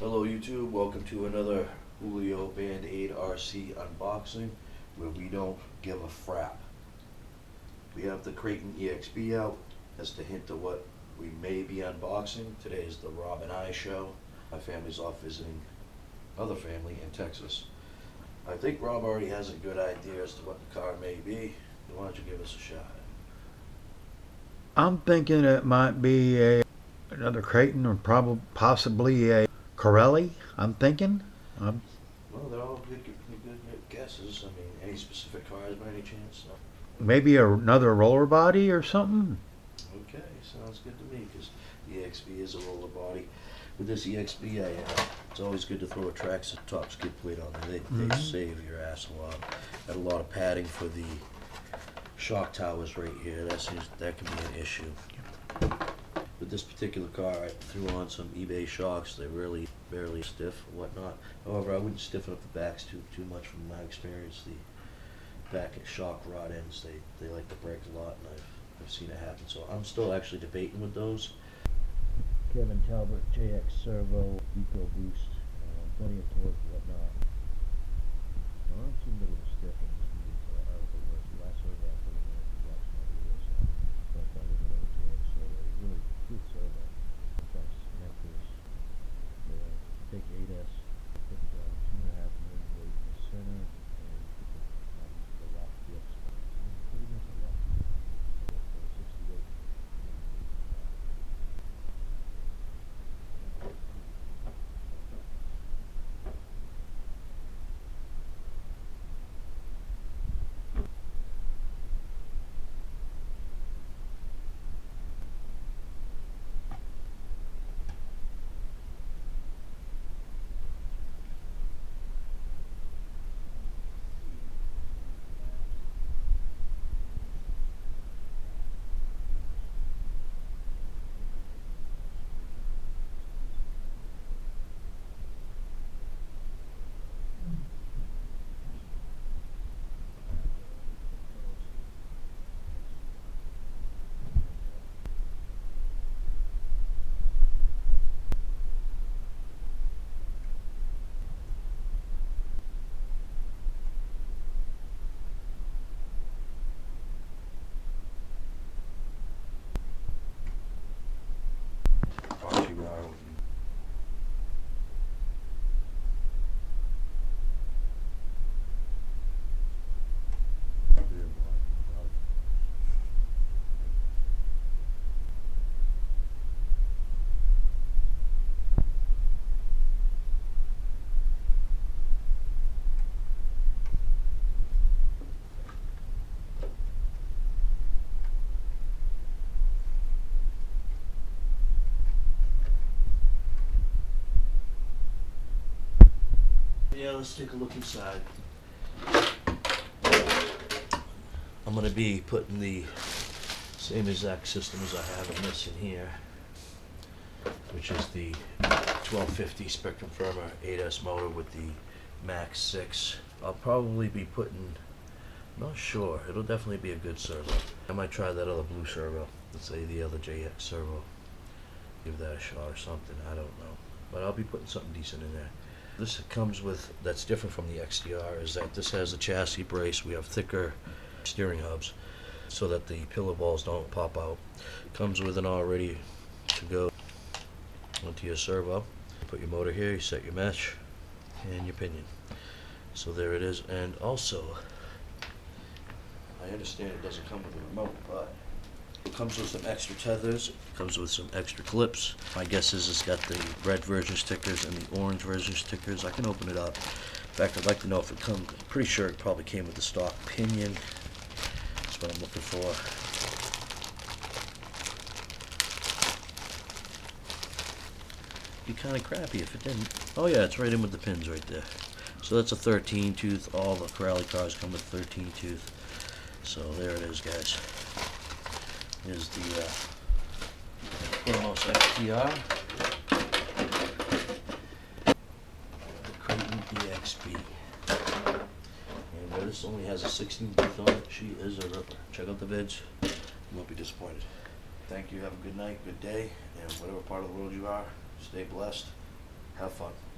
Hello YouTube, welcome to another Julio Band-Aid RC unboxing where we don't give a frap. We have the Kraton EXB out as the hint of what we may be unboxing. Today is the Rob and I show. My family's off visiting other family in Texas. I think Rob already has a good idea as to what the car may be. Why don't you give us a shot? I'm thinking it might be another Kraton or possibly a Corelli. I'm thinking. Well, they're all good guesses. I mean, any specific cars by any chance? No. Maybe another roller body or something. Okay, sounds good to me because the EXB is a roller body. With this EXB, it's always good to throw a track top skid plate on there. They save your ass a lot. Got a lot of padding for the shock towers right here. That can be an issue. With this particular car, I threw on some eBay shocks. They're really barely stiff or whatnot. However, I wouldn't stiffen up the backs too much from my experience. The back shock rod ends, they like to break a lot, and I've seen it happen. So I'm still actually debating with those. Kevin Talbot, JX Servo, Eco Boost, plenty of torque and whatnot. I don't seem a little stiff in this new article was last week after the watch my videos. But I was another JX Servo. Really good servo. Plus connectors. The big 8S. Put 2.5 million weight in the center and put the lock clips. Pretty much a lock. 60 weight. Yeah, let's take a look inside. I'm going to be putting the same exact system as I have in this in here, which is the 1250 Spectrum Firmer 8S motor with the Max 6. I'll probably be putting, not sure, it'll definitely be a good servo. I might try that other blue servo, let's say the other JX servo. Give that a shot or something, I don't know. But I'll be putting something decent in there. This comes with, that's different from the XTR, is that this has a chassis brace. We have thicker steering hubs so that the pillow balls don't pop out. Comes with an all ready to go onto your servo. Put your motor here, you set your mesh and your pinion. So there it is. And also, I understand it doesn't come with a remote, but it comes with some extra tethers, it comes with some extra clips. My guess is it's got the red version stickers and the orange version stickers. I can open it up. In fact, I'd like to know if it comes, I'm pretty sure it probably came with the stock pinion. That's what I'm looking for. Be kind of crappy if it didn't. Oh yeah, it's right in with the pins right there. So that's a 13 tooth. All the Corelli cars come with 13 tooth. So there it is, guys. Is the Kronos XTR, the Kraton EXB, and this only has a 16 tooth on it. She is a ripper. Check out the vids, you won't be disappointed. Thank you, have a good night, good day, and whatever part of the world you are, stay blessed. Have fun.